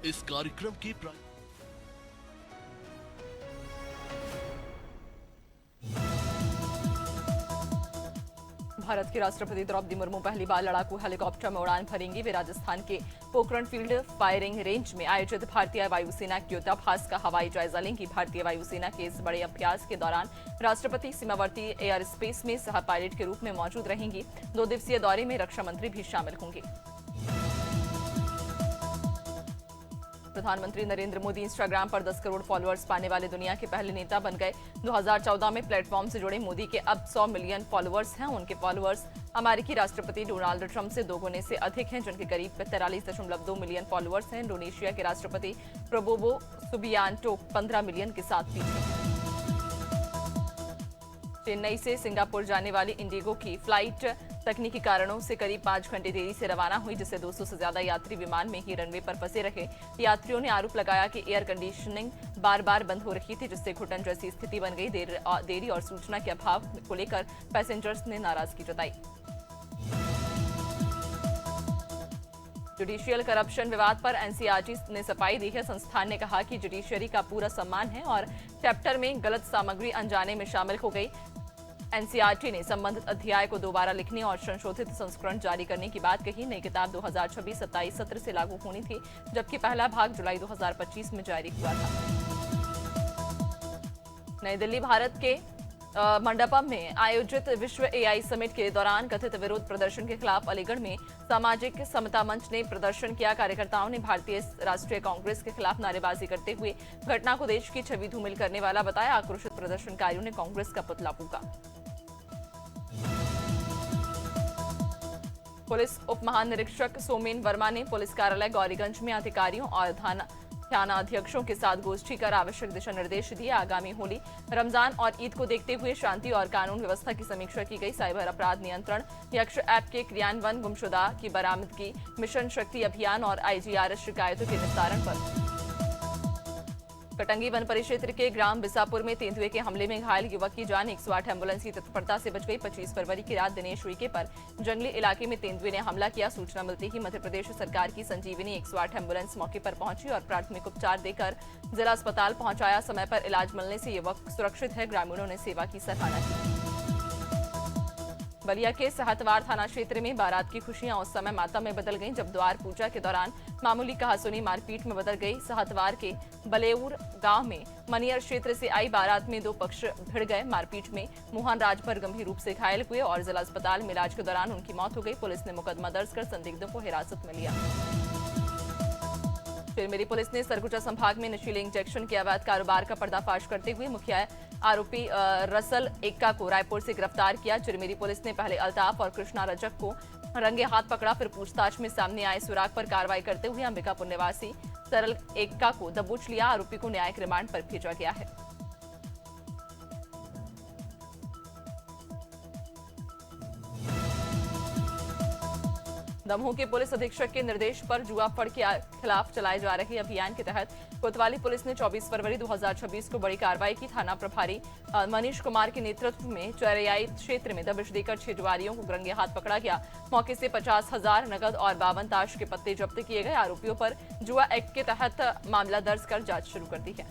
इस कार्यक्रम की भारत की राष्ट्रपति द्रौपदी मुर्मू पहली बार लड़ाकू हेलीकॉप्टर में उड़ान भरेंगी। वे राजस्थान के पोखरण फील्ड फायरिंग रेंज में आयोजित भारतीय वायुसेना के युद्धाभ्यास का हवाई जायजा लेंगी। भारतीय वायुसेना के इस बड़े अभ्यास के दौरान राष्ट्रपति सीमावर्ती एयर स्पेस में सह पायलट के रूप में मौजूद रहेंगी। 2 दिवसीय दौरे में रक्षा मंत्री भी शामिल होंगे। प्रधानमंत्री नरेंद्र मोदी इंस्टाग्राम पर 10 करोड़ फॉलोअर्स पाने वाले दुनिया के पहले नेता बन गए। 2014 में प्लेटफॉर्म से जुड़े मोदी के अब 100 मिलियन फॉलोअर्स हैं। उनके फॉलोअर्स अमेरिकी राष्ट्रपति डोनाल्ड ट्रंप से 2 गुने से अधिक हैं, जिनके करीब 43.2 मिलियन फॉलोअर्स हैं। इंडोनेशिया के राष्ट्रपति प्रबोवो सुबियांटो 15 मिलियन के साथ पीछे हैं। चेन्नई से सिंगापुर जाने वाली इंडिगो की फ्लाइट तकनीकी कारणों से करीब 5 घंटे देरी से रवाना हुई, जिससे 200 से ज्यादा यात्री विमान में ही रनवे पर फंसे रहे। यात्रियों ने आरोप लगाया कि एयर कंडीशनिंग बार बार बंद हो रही थी, जिससे घुटन जैसी स्थिति बन गई। देरी और सूचना के अभाव को लेकर पैसेंजर्स ने नाराजगी जताई। जुडिशियल करप्शन विवाद पर एनसीईआरटी ने सफाई दी है। संस्थान ने कहा कि जुडिशरी का पूरा सम्मान है और चैप्टर में गलत सामग्री अनजाने में शामिल हो गई। एनसीईआरटी ने संबंधित अध्याय को दोबारा लिखने और संशोधित संस्करण जारी करने की बात कही। नई किताब 2026-27 सत्र से लागू होनी थी, जबकि पहला भाग जुलाई 2025 में जारी हुआ था। नई दिल्ली भारत के मंडपम में आयोजित विश्व एआई समिट के दौरान कथित विरोध प्रदर्शन के खिलाफ अलीगढ़ में सामाजिक समता मंच ने प्रदर्शन किया। कार्यकर्ताओं ने भारतीय राष्ट्रीय कांग्रेस के खिलाफ नारेबाजी करते हुए घटना को देश की छवि धूमिल करने वाला बताया। आक्रोशित प्रदर्शनकारियों ने कांग्रेस का पुतला फूंका। पुलिस उप महानिरीक्षक सोमेन वर्मा ने पुलिस कार्यालय गौरीगंज में अधिकारियों और थानाध्यक्षों के साथ गोष्ठी कर आवश्यक दिशा निर्देश दिए। आगामी होली, रमजान और ईद को देखते हुए शांति और कानून व्यवस्था की समीक्षा की गई। साइबर अपराध नियंत्रण, यक्ष ऐप के क्रियान्वयन, गुमशुदा की बरामदगी, मिशन शक्ति अभियान और आईजीआरएस शिकायतों के निस्तारण पर। कटंगी वन परिक्षेत्र के ग्राम बिसापुर में तेंदुए के हमले में घायल युवक की जान। 108 एम्बुलेंस की तत्परता से बच गई। 25 फरवरी की रात दिनेश उइके पर जंगली इलाके में तेंदुए ने हमला किया। सूचना मिलते ही मध्य प्रदेश सरकार की संजीवनी 108 एम्बुलेंस मौके पर पहुंची और प्राथमिक उपचार देकर जिला अस्पताल पहुंचाया। समय पर इलाज मिलने से युवक सुरक्षित है। ग्रामीणों ने सेवा की सराहना की। बलिया के सहतवार थाना क्षेत्र में बारात की खुशियां उस समय मातम में बदल गईं, जब द्वार पूजा के दौरान मामूली कहासुनी मारपीट में बदल गई। सहतवार के बलेऊर गांव में मनियर क्षेत्र से आई बारात में 2 पक्ष भिड़ गए। मारपीट में मोहन राजभर गंभीर रूप से घायल हुए और जिला अस्पताल में इलाज के दौरान उनकी मौत हो गई। पुलिस ने मुकदमा दर्ज कर संदिग्धों को हिरासत में लिया। चिरमिरी पुलिस ने सरगुजा संभाग में नशीले इंजेक्शन के अवैध कारोबार का पर्दाफाश करते हुए मुख्य आरोपी रसल एक्का को रायपुर से गिरफ्तार किया। चिरमिरी पुलिस ने पहले अल्ताफ और कृष्णा रजक को रंगे हाथ पकड़ा, फिर पूछताछ में सामने आए सुराग पर कार्रवाई करते हुए अंबिकापुर निवासी सरल एक्का को दबोच लिया। आरोपी को न्यायिक रिमांड पर भेजा गया है। दमोह के पुलिस अधीक्षक के निर्देश पर जुआ फड़ के खिलाफ चलाए जा रहे अभियान के तहत कोतवाली पुलिस ने 24 फरवरी 2026 को बड़ी कार्रवाई की। थाना प्रभारी मनीष कुमार के नेतृत्व में चौरियाई क्षेत्र में दबिश देकर 6 जुआरियों को रंगे हाथ पकड़ा गया। मौके से 50,000 नकद और 52 ताश के पत्ते जब्त किए गए। आरोपियों पर जुआ एक्ट के तहत मामला दर्ज कर जांच शुरू कर दी है।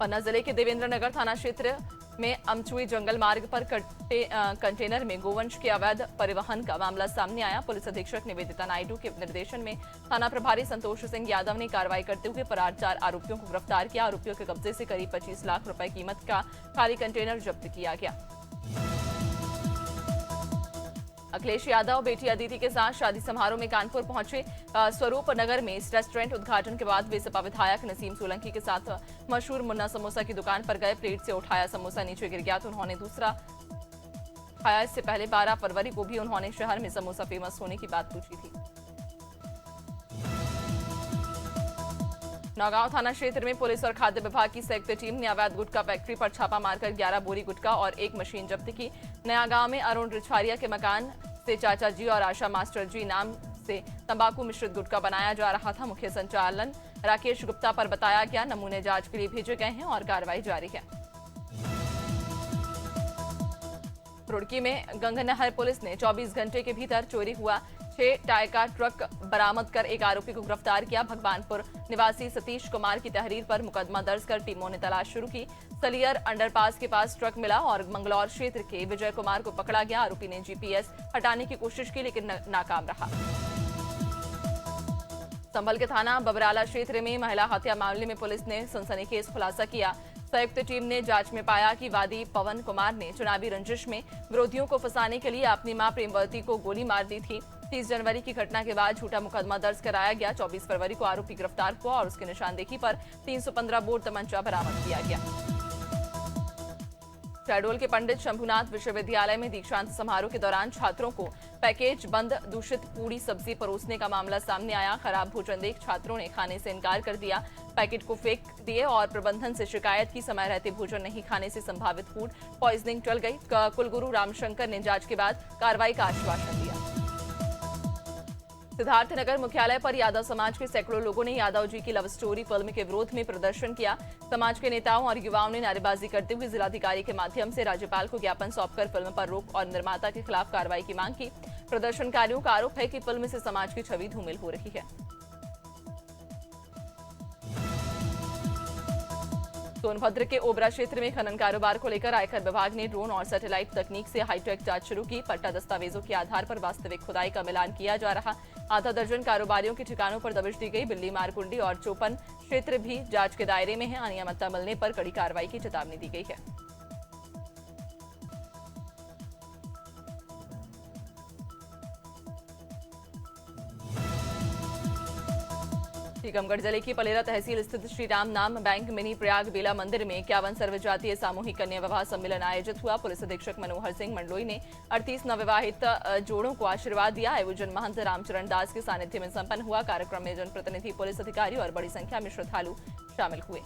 पन्ना जिले के देवेंद्र नगर थाना क्षेत्र में अमचुई जंगल मार्ग पर कंटेनर में गोवंश के अवैध परिवहन का मामला सामने आया। पुलिस अधीक्षक निवेदिता नायडू के निर्देशन में थाना प्रभारी संतोष सिंह यादव ने कार्रवाई करते हुए फरार 4 आरोपियों को गिरफ्तार किया। आरोपियों के कब्जे से करीब 25 लाख रुपए कीमत का खाली कंटेनर जब्त किया गया। अखिलेश यादव बेटी अदिति के साथ शादी समारोह में कानपुर पहुंचे। स्वरूप नगर में इस रेस्टोरेंट उद्घाटन के बाद वे सपा विधायक नसीम सोलंकी के साथ मशहूर मुन्ना समोसा की दुकान पर गए। प्लेट से उठाया समोसा नीचे गिर गया तो उन्होंने दूसरा खाया। इससे पहले 12 फरवरी को भी उन्होंने शहर में समोसा फेमस होने की बात पूछी थी। नौगांव थाना क्षेत्र में पुलिस और खाद्य विभाग की संयुक्त टीम ने अवैध गुटखा फैक्ट्री पर छापा मारकर 11 बोरी गुटखा और 1 मशीन जब्त की। नया गांव में अरुण रिछारिया के मकान से चाचा जी और आशा मास्टर जी नाम से तंबाकू मिश्रित गुटखा बनाया जा रहा था। मुख्य संचालन राकेश गुप्ता पर बताया गया। नमूने जांच के लिए भेजे गए हैं और कार्रवाई जारी है। रुड़की में गंगनहर पुलिस ने 24 घंटे के भीतर चोरी हुआ 6 टायर का ट्रक बरामद कर एक आरोपी को गिरफ्तार किया। भगवानपुर निवासी सतीश कुमार की तहरीर पर मुकदमा दर्ज कर टीमों ने तलाश शुरू की। सलियर अंडरपास के पास ट्रक मिला और मंगलौर क्षेत्र के विजय कुमार को पकड़ा गया। आरोपी ने जीपीएस हटाने की कोशिश की लेकिन नाकाम रहा। संभल के थाना बबराला क्षेत्र में महिला हत्या मामले में पुलिस ने सनसनीखेज खुलासा किया। संयुक्त टीम ने जांच में पाया कि वादी पवन कुमार ने चुनावी रंजिश में विरोधियों को फंसाने के लिए अपनी मां प्रेमवती को गोली मार दी थी। 30 जनवरी की घटना के बाद झूठा मुकदमा दर्ज कराया गया। 24 फरवरी को आरोपी गिरफ्तार हुआ और उसकी निशानदेही पर 315 बोर तमंचा बरामद किया गया। शहडोल के पंडित शंभुनाथ विश्वविद्यालय में दीक्षांत समारोह के दौरान छात्रों को पैकेज बंद दूषित पूरी सब्जी परोसने का मामला सामने आया। खराब भोजन देख छात्रों ने खाने से इनकार कर दिया, पैकेट को फेंक दिए और प्रबंधन से शिकायत की। समय रहते भोजन नहीं खाने से संभावित फूड पॉइजनिंग टल गई। कुलगुरु रामशंकर ने जांच के बाद कार्रवाई का आश्वासन दिया। सिद्धार्थनगर मुख्यालय पर यादव समाज के सैकड़ों लोगों ने यादव जी की लव स्टोरी फिल्म के विरोध में प्रदर्शन किया। समाज के नेताओं और युवाओं ने नारेबाजी करते हुए जिलाधिकारी के माध्यम से राज्यपाल को ज्ञापन सौंपकर फिल्म पर रोक और निर्माता के खिलाफ कार्रवाई की मांग की। प्रदर्शनकारियों का आरोप है कि फिल्म से समाज की छवि धूमिल हो रही है। सोनभद्र के ओबरा क्षेत्र में खनन कारोबार को लेकर आयकर विभाग ने ड्रोन और सैटेलाइट तकनीक से हाईटेक जांच शुरू की। पट्टा दस्तावेजों के आधार पर वास्तविक खुदाई का मिलान किया जा रहा। आधा दर्जन कारोबारियों के ठिकानों पर दबिश दी गई। बिल्ली मारकुंडी और चौपन क्षेत्र भी जांच के दायरे में है। अनियमितता मिलने पर कड़ी कार्रवाई की चेतावनी दी गई है। टीकमगढ़ जिले की पलेरा तहसील स्थित श्री राम नाम बैंक मिनी प्रयाग बेला मंदिर में 51 सर्वजातीय सामूहिक कन्या विवाह सम्मेलन आयोजित हुआ। पुलिस अधीक्षक मनोहर सिंह मंडलोई ने 38 नवविवाहित जोड़ों को आशीर्वाद दिया। आयोजन महंत रामचरण दास के सानिध्य में संपन्न हुआ। कार्यक्रम में जनप्रतिनिधि, पुलिस अधिकारी और बड़ी संख्या में श्रद्धालु शामिल हुए।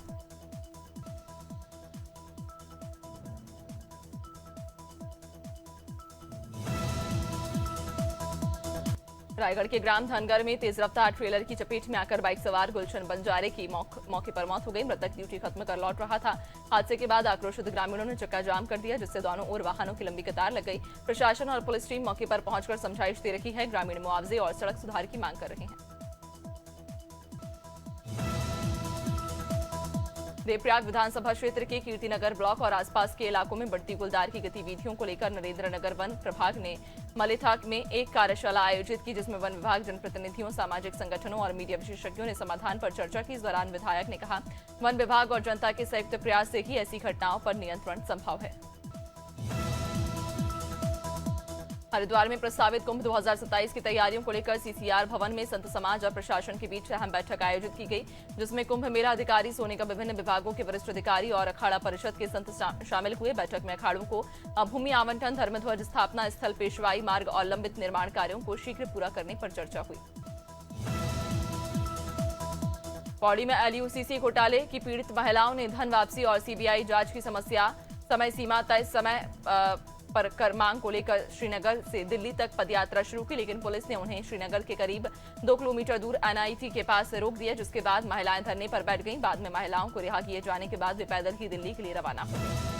रायगढ़ के ग्राम धनगर में तेज रफ्तार ट्रेलर की चपेट में आकर बाइक सवार गुलशन बंजारे की मौके पर मौत हो गई। मृतक ड्यूटी खत्म कर लौट रहा था। हादसे के बाद आक्रोशित ग्रामीणों ने चक्का जाम कर दिया, जिससे दोनों ओर वाहनों की लंबी कतार लग गई। प्रशासन और पुलिस टीम मौके पर पहुंचकर समझाइश दे रही है। ग्रामीण मुआवजे और सड़क सुधार की मांग कर रहे हैं। देवप्रयाग विधानसभा क्षेत्र के कीर्तिनगर ब्लॉक और आसपास के इलाकों में बढ़ती गुलदार की गतिविधियों को लेकर नरेंद्रनगर वन प्रभाग ने मलिथा में एक कार्यशाला आयोजित की, जिसमें वन विभाग, जनप्रतिनिधियों, सामाजिक संगठनों और मीडिया विशेषज्ञों ने समाधान पर चर्चा की। इस दौरान विधायक ने कहा, वन विभाग और जनता के संयुक्त प्रयास से ही ऐसी घटनाओं पर नियंत्रण संभव है। हरिद्वार में प्रस्तावित कुंभ 2027 की तैयारियों को लेकर सीसीआर भवन में संत समाज और प्रशासन के बीच अहम बैठक आयोजित की गई, जिसमें कुंभ मेला अधिकारी सोने का विभिन्न विभागों के वरिष्ठ अधिकारी और अखाड़ा परिषद के संत शामिल हुए। बैठक में अखाड़ों को भूमि आवंटन, धर्मध्वज स्थापना स्थल, पेशवाई मार्ग और लंबित निर्माण कार्यों को शीघ्र पूरा करने पर चर्चा हुई। पौड़ी में LUCC घोटाले की पीड़ित महिलाओं ने धन वापसी और सीबीआई जांच की समय सीमा तय समय पर कर मांग को लेकर श्रीनगर से दिल्ली तक पदयात्रा शुरू की, लेकिन पुलिस ने उन्हें श्रीनगर के करीब 2 किलोमीटर दूर NIT के पास रोक दिया, जिसके बाद महिलाएं धरने पर बैठ गईं। बाद में महिलाओं को रिहा किए जाने के बाद वे पैदल ही दिल्ली के लिए रवाना हो गए।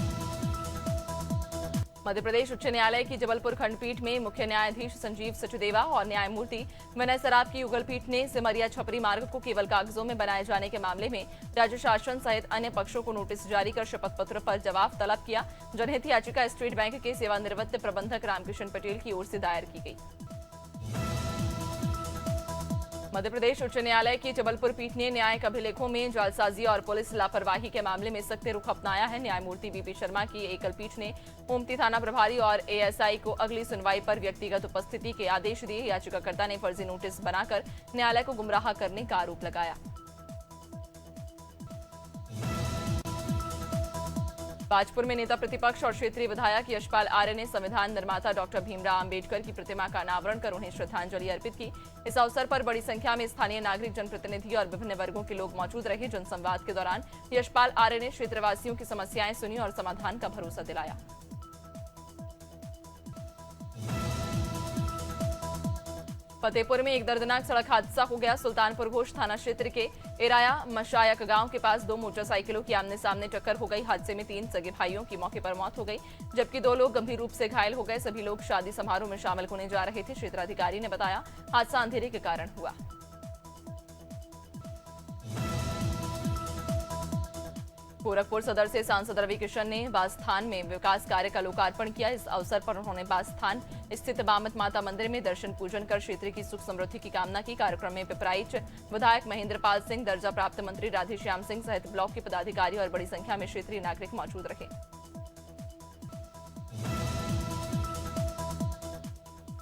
मध्य प्रदेश उच्च न्यायालय की जबलपुर खंडपीठ में मुख्य न्यायाधीश संजीव सचदेवा और न्यायमूर्ति विनय सराफ की युगल पीठ ने सिमरिया छपरी मार्ग को केवल कागजों में बनाए जाने के मामले में राज्य शासन सहित अन्य पक्षों को नोटिस जारी कर शपथ पत्र पर जवाब तलब किया। जनहित याचिका स्टेट बैंक के सेवानिवृत्त प्रबंधक रामकिशन पटेल की ओर से दायर की गई। मध्य प्रदेश उच्च न्यायालय की जबलपुर पीठ ने न्यायिक अभिलेखों में जालसाजी और पुलिस लापरवाही के मामले में सख्त रुख अपनाया है। न्यायमूर्ति बीपी शर्मा की एकल पीठ ने ओमती थाना प्रभारी और ASI को अगली सुनवाई पर व्यक्तिगत उपस्थिति के आदेश दिए। याचिकाकर्ता ने फर्जी नोटिस बनाकर न्यायालय को गुमराह करने का आरोप लगाया। बाजपुर में नेता प्रतिपक्ष और क्षेत्रीय विधायक यशपाल आर्य ने संविधान निर्माता डॉक्टर भीमराव अंबेडकर की प्रतिमा का अनावरण कर उन्हें श्रद्धांजलि अर्पित की। इस अवसर पर बड़ी संख्या में स्थानीय नागरिक, जनप्रतिनिधि और विभिन्न वर्गों के लोग मौजूद रहे। जनसंवाद के दौरान यशपाल आर्य ने क्षेत्रवासियों की समस्याएं सुनी और समाधान का भरोसा दिलाया। फतेहपुर में एक दर्दनाक सड़क हादसा हो गया। सुल्तानपुर घोष थाना क्षेत्र के इराया मशायक गांव के पास दो मोटरसाइकिलों की आमने सामने टक्कर हो गई। हादसे में 3 सगे भाइयों की मौके पर मौत हो गई, जबकि 2 लोग गंभीर रूप से घायल हो गए। सभी लोग शादी समारोह में शामिल होने जा रहे थे। क्षेत्राधिकारी ने बताया हादसा अंधेरे के कारण हुआ। गोरखपुर सदर से सांसद रवि किशन ने बासथान में विकास कार्य का लोकार्पण किया। इस अवसर पर उन्होंने बासथान स्थित बामत माता मंदिर में दर्शन पूजन कर क्षेत्र की सुख समृद्धि की कामना की। कार्यक्रम में पिपराइच विधायक महेंद्र पाल सिंह, दर्जा प्राप्त मंत्री राधेश्याम सिंह सहित ब्लॉक के पदाधिकारी और बड़ी संख्या में क्षेत्रीय नागरिक मौजूद रहे।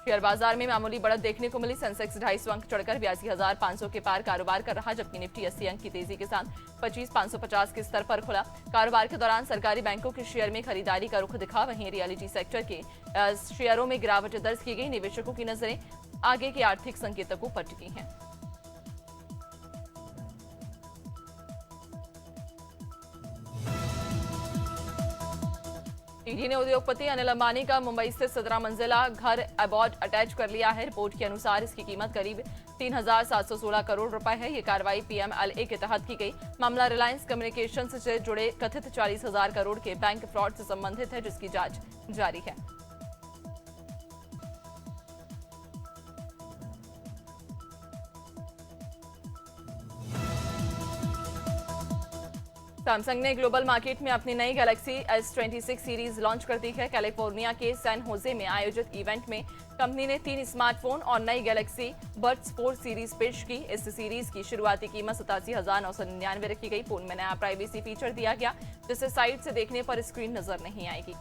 शेयर बाजार में मामूली बढ़त देखने को मिली। सेंसेक्स 250 अंक चढ़कर 82,500 के पार कारोबार कर रहा, जबकि निफ्टी 80 अंक की तेजी के साथ 25,550 के स्तर पर खुला। कारोबार के दौरान सरकारी बैंकों के शेयर में खरीदारी का रुख दिखा। वहीं रियलिटी सेक्टर के शेयरों में गिरावट दर्ज की गई। निवेशकों की नजरें आगे के आर्थिक संकेतकों पर टिकी हैं। ईडी ने उद्योगपति अनिल अंबानी का मुंबई स्थित 17 मंजिला घर अबॉर्ड अटैच कर लिया है। रिपोर्ट के अनुसार इसकी कीमत करीब 3,716 करोड़ रुपए है। ये कार्रवाई पीएमएलए के तहत की गई। मामला रिलायंस कम्युनिकेशंस से जुड़े कथित 40,000 करोड़ के बैंक फ्रॉड से संबंधित है, जिसकी जांच जारी है। सैमसंग ने ग्लोबल मार्केट में अपनी नई गैलेक्सी S26 सीरीज लॉन्च कर दी है। कैलिफोर्निया के सैन होजे में आयोजित इवेंट में कंपनी ने 3 स्मार्टफोन और नई गैलेक्सी बड्स 4 सीरीज पेश की। इस सीरीज की शुरुआती कीमत 87,999 रखी गई। फोन में नया प्राइवेसी फीचर दिया गया, जिससे साइड से देखने पर स्क्रीन नजर नहीं आएगी।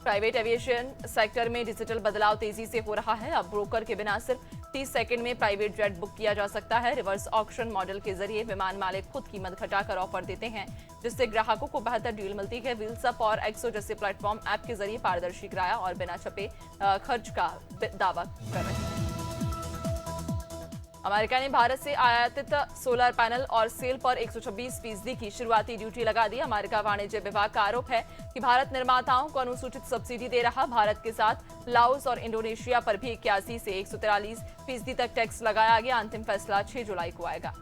प्राइवेट एविएशन सेक्टर में डिजिटल बदलाव तेजी से हो रहा है। अब ब्रोकर के बिना सिर्फ 30 सेकंड में प्राइवेट जेट बुक किया जा सकता है। रिवर्स ऑक्शन मॉडल के जरिए विमान मालिक खुद कीमत घटाकर ऑफर देते हैं, जिससे ग्राहकों को बेहतर डील मिलती है। व्हील्सअप और एक्सो जैसे प्लेटफॉर्म ऐप के जरिए पारदर्शी किराया और बिना छपे खर्च का दावा कर रहे हैं। अमेरिका ने भारत से आयातित सोलर पैनल और सेल पर 126% की शुरुआती ड्यूटी लगा दी। अमेरिका वाणिज्य विभाग का आरोप है कि भारत निर्माताओं को अनुसूचित सब्सिडी दे रहा। भारत के साथ लाओस और इंडोनेशिया पर भी 81 से 143% तक टैक्स लगाया गया। अंतिम फैसला 6 जुलाई को आएगा।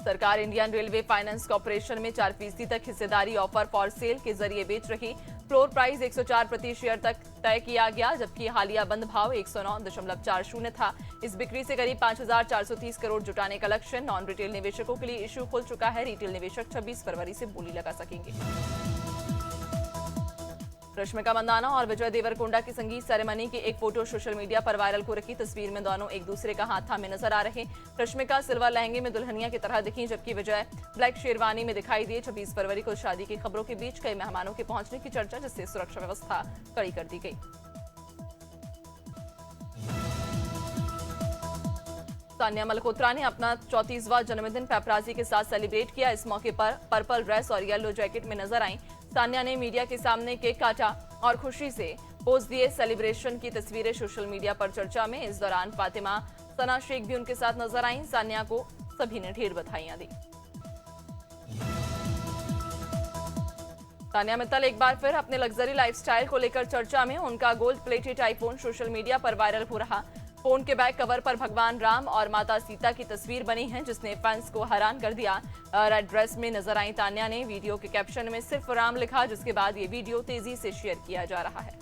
सरकार इंडियन रेलवे फाइनेंस कॉर्पोरेशन में 4% तक हिस्सेदारी ऑफर फॉर सेल के जरिए बेच रही। फ्लोर प्राइस 104 प्रति शेयर तक तय किया गया, जबकि हालिया बंद भाव 109.40 था। इस बिक्री से करीब 5,430 करोड़ जुटाने का लक्ष्य नॉन रिटेल निवेशकों के लिए इश्यू खुल चुका है। रिटेल निवेशक 26 फरवरी से बोली लगा सकेंगे। रश्मिका मंदाना और विजय देवरकोंडा की संगीत सेरेमनी की एक फोटो सोशल मीडिया पर वायरल हो रही। तस्वीर में दोनों एक दूसरे का हाथ थामे नजर आ रहे। रश्मिका सिल्वर लहंगे में दुल्हनिया की तरह दिखी, जबकि विजय ब्लैक शेरवानी में दिखाई दिए। 26 फरवरी को शादी की खबरों के बीच कई मेहमानों के पहुंचने की चर्चा, जिससे सुरक्षा व्यवस्था कड़ी कर दी गई। सानिया मल्होत्रा ने अपना 34वां जन्मदिन पेपराजी के साथ सेलिब्रेट किया। इस मौके पर पर्पल ड्रेस और येलो जैकेट में नजर आई। सानिया ने मीडिया के सामने केक काटा और खुशी से पोज दिए। सेलिब्रेशन की तस्वीरें सोशल मीडिया पर चर्चा में। इस दौरान फातिमा सना शेख भी उनके साथ नजर आईं। सानिया को सभी ने ढेर बधाइयां दी। सानिया मित्तल एक बार फिर अपने लग्जरी लाइफस्टाइल को लेकर चर्चा में। उनका gold plated iPhone social media पर वायरल हो रहा। फोन के बैक कवर पर भगवान राम और माता सीता की तस्वीर बनी है, जिसने फैंस को हैरान कर दिया। रेड ड्रेस में नजर आई तान्या ने वीडियो के कैप्शन में सिर्फ राम लिखा, जिसके बाद ये वीडियो तेजी से शेयर किया जा रहा है।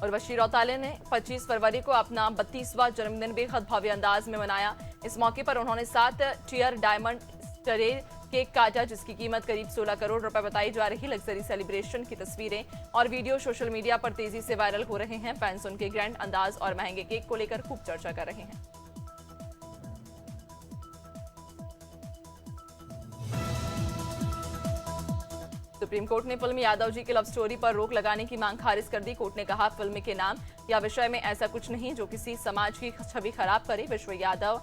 और वशी रौताले ने 25 फरवरी को अपना 32वां जन्मदिन बेहद भव्य अंदाज में मनाया। इस मौके पर उन्होंने 7 टियर डायमंड स्टरेर केक काटा, जिसकी कीमत करीब 16 करोड़ रुपए बताई जा रही। लग्जरी सेलिब्रेशन की तस्वीरें और वीडियो सोशल मीडिया पर तेजी से वायरल हो रहे हैं। फैंस उनके ग्रैंड अंदाज और महंगे केक को लेकर खूब चर्चा कर रहे हैं। सुप्रीम कोर्ट ने फिल्म यादव जी की लव स्टोरी पर रोक लगाने की मांग खारिज कर दी। कोर्ट ने कहा, फिल्म के नाम या विषय में ऐसा कुछ नहीं जो किसी समाज की छवि खराब करे। विश्व यादव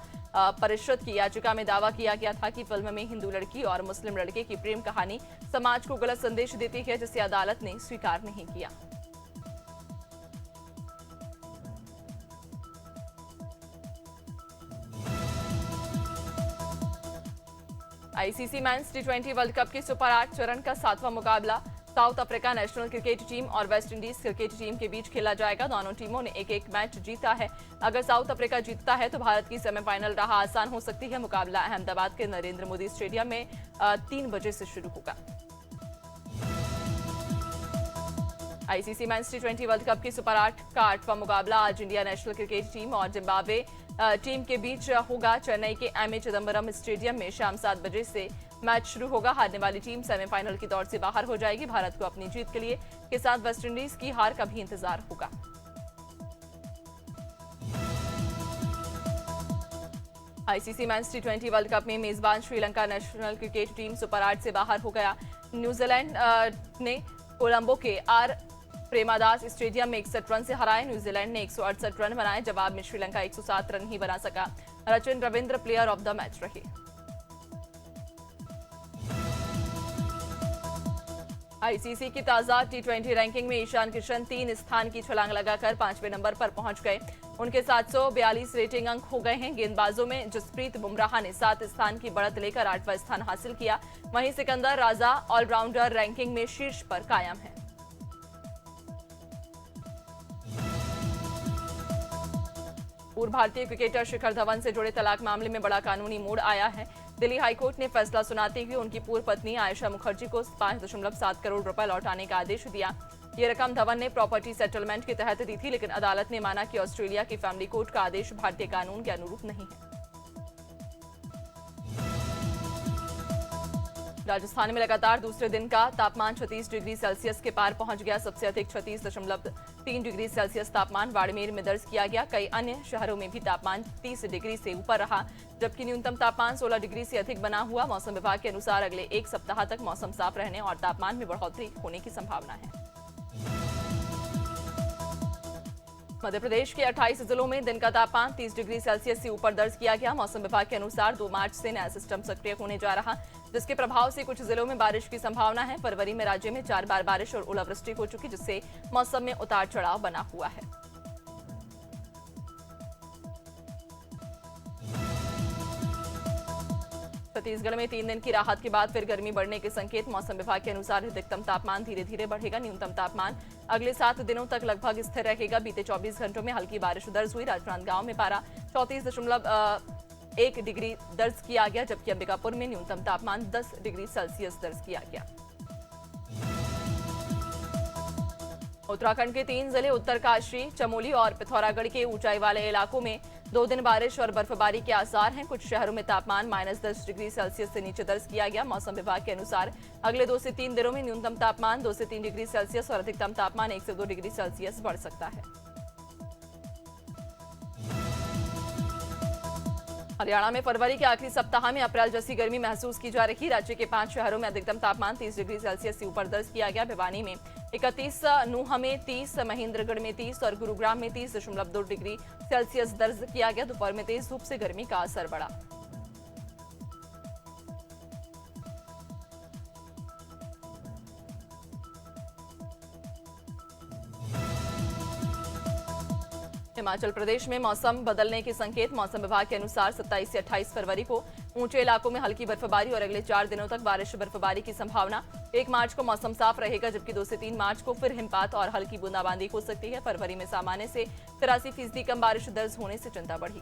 परिषद की याचिका में दावा किया गया था कि फिल्म में हिंदू लड़की और मुस्लिम लड़के की प्रेम कहानी समाज को गलत संदेश देती है, जिसे अदालत ने स्वीकार नहीं किया। आईसीसी मेंस टी20 वर्ल्ड कप के सुपर 8 चरण का 7वां मुकाबला south Africa national cricket team और वेस्ट इंडीज क्रिकेट टीम के बीच खेला जाएगा। दोनों टीमों ने एक एक मैच जीता है। अगर साउथ अफ्रीका जीतता है तो भारत की सेमीफाइनल राह आसान हो सकती है। मुकाबला अहमदाबाद के नरेंद्र मोदी स्टेडियम में 3 बजे से शुरू होगा। आईसीसी मेंस टी20 वर्ल्ड कप की सुपर 8 का 8वां मुकाबला आज इंडिया नेशनल क्रिकेट टीम और जिम्बाब्वे टीम के बीच होगा। चेन्नई के एमए चिदम्बरम स्टेडियम में शाम 7 बजे से मैच शुरू होगा। हारने वाली टीम सेमीफाइनल की दौड़ से बाहर हो जाएगी। भारत को अपनी जीत के साथ वेस्ट इंडीज की हार का भी इंतजार होगा। आईसीसी मेंस टी20 वर्ल्ड कप में मेजबान Sri Lanka national cricket team super 8 से बाहर हो गया। न्यूजीलैंड ने कोलंबो के आर प्रेमादास स्टेडियम में 61 रन से हराए। न्यूजीलैंड ने 168 रन बनाए। जवाब में श्रीलंका 107 रन ही बना सका। Rachin Ravindra player of the match रहे। आईसीसी की ताजा टी20 रैंकिंग में ईशान किशन 3 स्थान की छलांग लगाकर 5वें नंबर पर पहुंच गए। उनके 742 रेटिंग अंक हो गए हैं। गेंदबाजों में जसप्रीत बुमराह ने 7 स्थान की बढ़त लेकर 8वां स्थान हासिल किया। वहीं सिकंदर राजा ऑलराउंडर रैंकिंग में शीर्ष पर कायम है। पूर्व भारतीय क्रिकेटर शिखर धवन से जुड़े तलाक मामले में बड़ा कानूनी मोड़ आया है। दिल्ली हाईकोर्ट ने फैसला सुनाते हुए उनकी पूर्व पत्नी आयशा मुखर्जी को 5.7 करोड़ रुपए लौटाने का आदेश दिया। ये रकम धवन ने प्रॉपर्टी सेटलमेंट के तहत दी थी, लेकिन अदालत ने माना कि ऑस्ट्रेलिया की फैमिली कोर्ट का आदेश भारतीय कानून के अनुरूप नहीं है। राजस्थान में लगातार दूसरे दिन का तापमान 36 डिग्री सेल्सियस के पार पहुंच गया। सबसे अधिक 36.3 डिग्री सेल्सियस तापमान बाड़मेर में दर्ज किया गया। कई अन्य शहरों में भी तापमान 30 डिग्री से ऊपर रहा, जबकि न्यूनतम तापमान 16 डिग्री से अधिक बना हुआ। मौसम विभाग के अनुसार अगले 1 सप्ताह तक मौसम साफ रहने और तापमान में बढ़ोतरी होने की संभावना है। मध्य प्रदेश के 28 जिलों में दिन का तापमान 30 डिग्री सेल्सियस से ऊपर दर्ज किया गया। मौसम विभाग के अनुसार 2 मार्च से नया सिस्टम सक्रिय होने जा रहा, जिसके प्रभाव से कुछ जिलों में बारिश की संभावना है। फरवरी में राज्य में 4 बार बारिश और ओलावृष्टि हो चुकी, जिससे मौसम में उतार चढ़ाव बना हुआ है। छत्तीसगढ़ में 3 दिन की राहत के बाद फिर गर्मी बढ़ने के संकेत। मौसम विभाग के अनुसार अधिकतम तापमान धीरे धीरे बढ़ेगा। न्यूनतम तापमान अगले 7 दिनों तक लगभग स्थिर रहेगा। बीते 24 घंटों में हल्की बारिश दर्ज हुई। राजनांदगांव में पारा 34.1 डिग्री दर्ज किया गया, जबकि अंबिकापुर में न्यूनतम तापमान 10 डिग्री सेल्सियस दर्ज किया गया। उत्तराखंड के 3 जिले उत्तरकाशी, चमोली और पिथौरागढ़ के ऊंचाई वाले इलाकों में 2 दिन बारिश और बर्फबारी के आसार हैं। कुछ शहरों में तापमान -10 डिग्री सेल्सियस से नीचे दर्ज किया गया। मौसम विभाग के अनुसार अगले 2 से 3 दिनों में न्यूनतम तापमान 2 से 3 डिग्री सेल्सियस और अधिकतम तापमान 1 से 2 डिग्री सेल्सियस बढ़ सकता है। हरियाणा में फरवरी के आखिरी सप्ताह में अप्रैल जैसी गर्मी महसूस की जा रही। राज्य के 5 शहरों में अधिकतम तापमान 30 डिग्री सेल्सियस से ऊपर दर्ज किया गया। भिवानी में 31, नूंह में 30, महेंद्रगढ़ में 30 और गुरुग्राम में 30.2 डिग्री सेल्सियस दर्ज किया गया। दोपहर में तेज धूप से गर्मी का असर बढ़ा। हिमाचल प्रदेश में मौसम बदलने के संकेत। मौसम विभाग के अनुसार 27 से 28 फरवरी को ऊंचे इलाकों में हल्की बर्फबारी और अगले 4 दिनों तक बारिश बर्फबारी की संभावना। 1 मार्च को मौसम साफ रहेगा, जबकि 2 से 3 मार्च को फिर हिमपात और हल्की बूंदाबांदी हो सकती है। फरवरी में सामान्य से 83% कम बारिश दर्ज होने से चिंता बढ़ी।